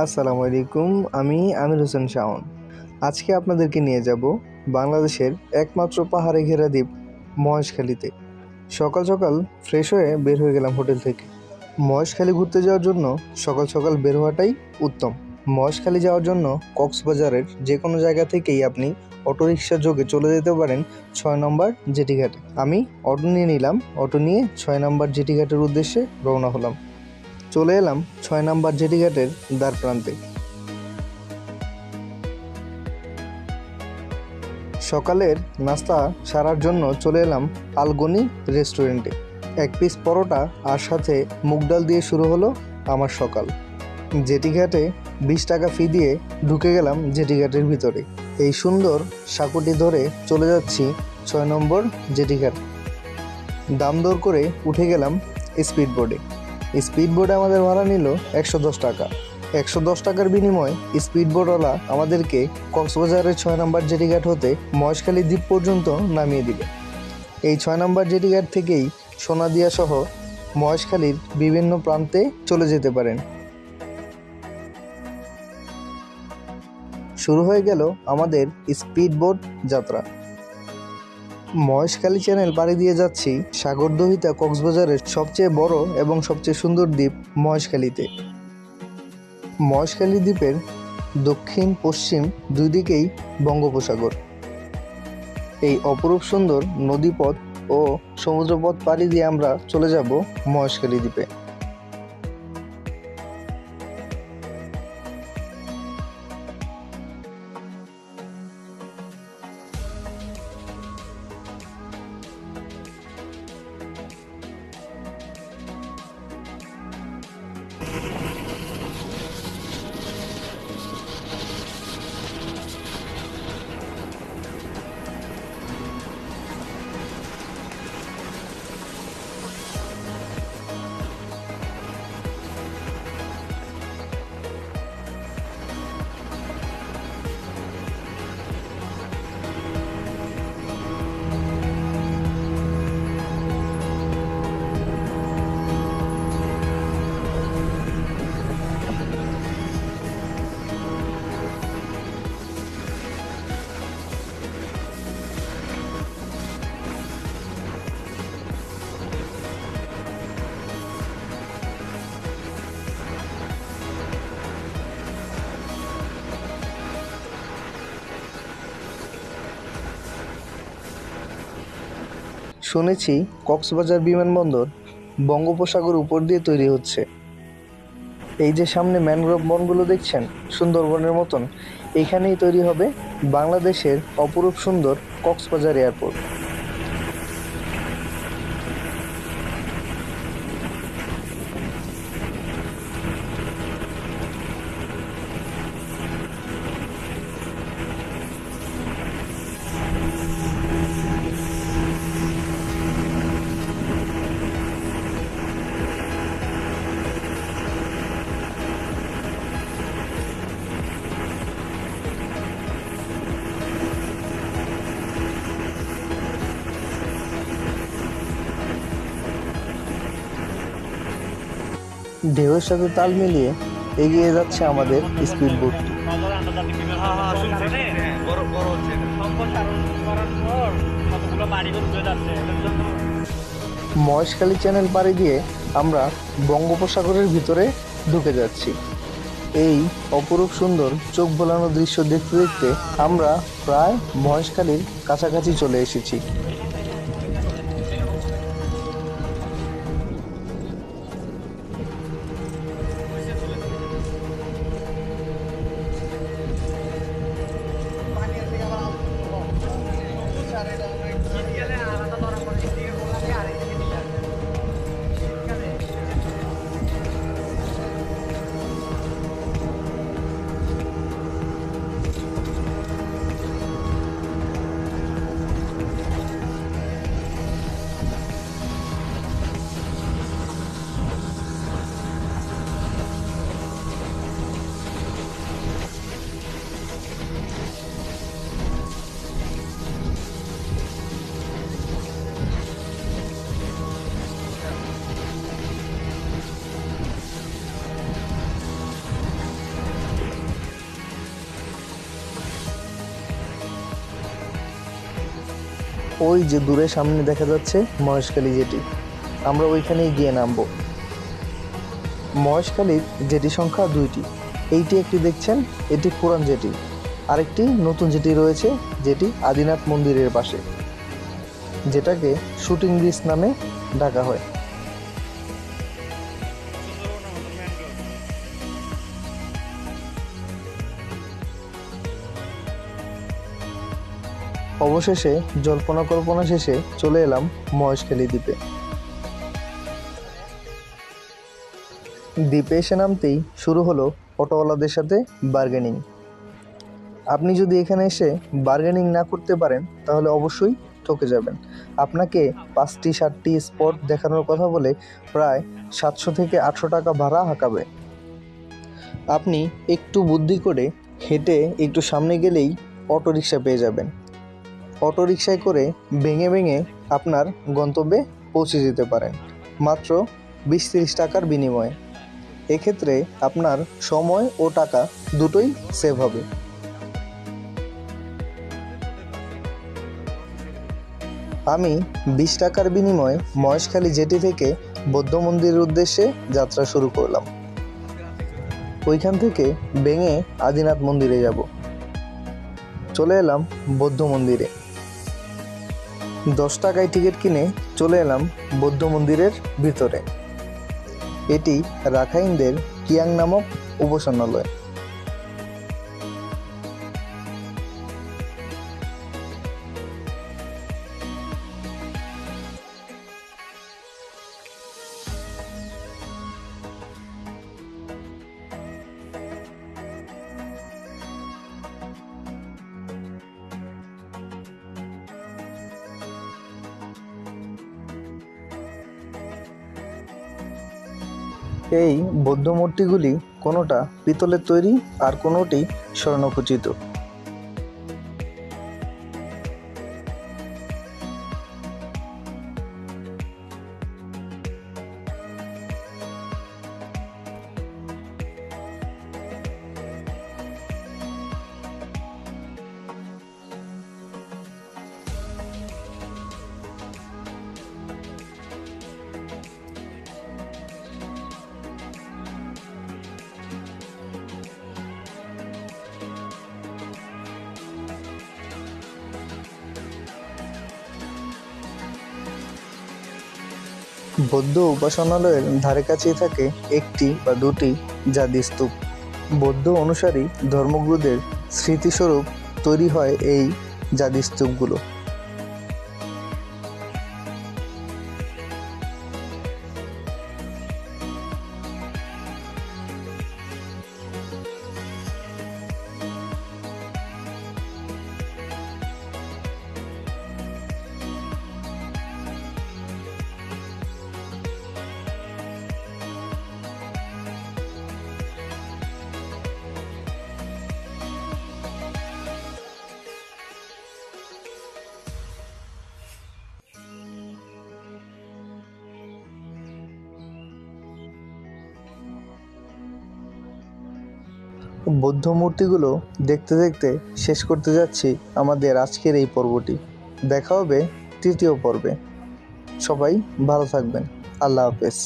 আসসালামু আলাইকুম। আমি আমির হোসেন শাওন। আজকে আপনাদেরকে নিয়ে যাব বাংলাদেশের একমাত্র পাহাড়ে ঘেরা দ্বীপ মহেশখালীতে। সকাল সকাল ফ্রেশ হয়ে বের হয়ে গেলাম হোটেল থেকে। মহেশখালী ঘুরতে যাওয়ার জন্য সকাল সকাল বের হওয়াটাই উত্তম। মহেশখালী যাওয়ার জন্য কক্সবাজারের যে কোনো জায়গা থেকেই আপনি অটোরিকশা যোগে চলে যেতে পারেন 6 নম্বর জেটি ঘাটে। আমি অটো নিয়ে নিলাম। অটো নিয়ে 6 নম্বর জেটি ঘাটের উদ্দেশ্যে রওনা হলাম। চলে এলাম 6 নম্বর জেটি ঘাটের দ্বার প্রান্তে। সকালের নাস্তা সারার জন্য চলে এলাম আলগনি রেস্টুরেন্টে। 1 পিস পরোটা আর সাথে মুগ ডাল দিয়ে শুরু হলো আমার সকাল। জেটি ঘাটে 20 টাকা ফি দিয়ে ঢুকে গেলাম জেটি ঘাটের ভিতরে। এই সুন্দর সাঁকুটি ধরে চলে যাচ্ছি 6 নম্বর জেটি ঘাট। দাম দর করে উঠে গেলাম স্পিড বোর্ডে। স্পিড বোর্ডে আমাদের ভাড়া নিল 110 টাকা। 110 টাকার বিনিময়ে স্পিড বোর্ডওয়ালা আমাদেরকে কক্সবাজারের 6 নম্বর জেটিঘাট হতে মহেশখালী দ্বীপ পর্যন্ত নামিয়ে দিবে। এই 6 নম্বর জেটিঘাট থেকেই সোনাদিয়া সহ মহেশখালীর বিভিন্ন প্রান্তে চলে যেতে পারেন। শুরু হয়ে গেল আমাদের স্পিড বোট যাত্রা। মহেশখালী চ্যানেল পাড়ি দিয়ে যাচ্ছি সাগরদহিতা কক্সবাজারের সবচেয়ে বড় এবং সবচেয়ে সুন্দর দ্বীপ মহেশখালীতে। মহেশখালী দ্বীপের দক্ষিণ পশ্চিম দুই দিকেই বঙ্গোপসাগর। এই অপরূপ সুন্দর নদীপথ ও সমুদ্রপথ পাড়ি দিয়ে আমরা চলে যাব মহেশখালী দ্বীপে। শুনেছি কক্সবাজার বিমানবন্দর বঙ্গোপসাগর উপর দিয়ে তৈরি হচ্ছে। এই যে সামনে ম্যানগ্রোভ বনগুলো দেখছেন সুন্দরবনের মতন, এখানেই তৈরি হবে বাংলাদেশের অপরূপ সুন্দর কক্সবাজার এয়ারপোর্ট। ঢেউয়ের সাথে তাল মিলিয়ে এগিয়ে যাচ্ছে আমাদের স্পিড বোটটি। মহেশখালী চ্যানেল পাড়ি দিয়ে আমরা বঙ্গোপসাগরের ভিতরে ঢুকে যাচ্ছি। এই অপরূপ সুন্দর চোখ ভোলানো দৃশ্য দেখতে দেখতে আমরা প্রায় মহেশখালীর কাছাকাছি চলে এসেছি। ওই যে দূরে সামনে দেখা যাচ্ছে মহেশখালী জেটি, আমরা ওইখানেই গিয়ে নামবো। মহেশখালীর জেটি সংখ্যা 2টি। এইটি একটি দেখছেন, এটি পুরান জেটি। আরেকটি নতুন জেটি রয়েছে, যেটি আদিনাথ মন্দিরের পাশে, যেটাকে শুটিং ব্রিজ নামে ডাকা হয়। অবশেষে জল্পনা কল্পনা শেষে চলে এলাম মহেশখালী দ্বীপে। দ্বীপে এসে নামতেই শুরু হলো অটোওয়ালাদের সাথে বার্গেনিং। আপনি যদি এখানে এসে বার্গেনিং না করতে পারেন তাহলে অবশ্যই ঠকে যাবেন। আপনাকে 5টি 7টি স্পট দেখানোর কথা বলে প্রায় 700 থেকে 800 টাকা ভাড়া হাঁকাবে। আপনি একটু বুদ্ধি করে হেঁটে একটু সামনে গেলেই অটোরিকশা পেয়ে যাবেন। অটোরিকশায় করে ভেঙে ভেঙে আপনার গন্তব্যে পৌঁছে যেতে পারেন মাত্র 20-30 টাকার বিনিময়ে। এক্ষেত্রে আপনার সময় ও টাকা দুটোই সেভ হবে। আমি 20 টাকার বিনিময়ে মহেশখালী জেটি থেকে বৌদ্ধ মন্দিরের উদ্দেশ্যে যাত্রা শুরু করলাম। ওইখান থেকে ভেঙে আদিনাথ মন্দিরে যাব। চলে এলাম বৌদ্ধ মন্দিরে। 10 টাকায় টিকিট কিনে চলে এলাম বৌদ্ধ মন্দিরের ভিতরে। এটি রাখাইনদের কিয়াং নামক উপাসনালয়। এই বৌদ্ধ মূর্তিগুলি কোনোটা পিতলের তৈরি আর কোনোটি স্বর্ণখচিত। বৌদ্ধ উপাসনালয়ের ধারে কাছেই থাকে একটি বা দুটি জাদি স্তূপ। বৌদ্ধ অনুসারী ধর্মগুরুদের স্মৃতিস্বরূপ তৈরি হয় এই জাদি স্তূপগুলো। বৌদ্ধ মূর্তিগুলো দেখতে দেখতে শেষ করতে যাচ্ছি আমাদের আজকের এই পর্বটি। দেখা হবে তৃতীয় পর্বে। সবাই ভালো থাকবেন। আল্লাহ হাফেজ।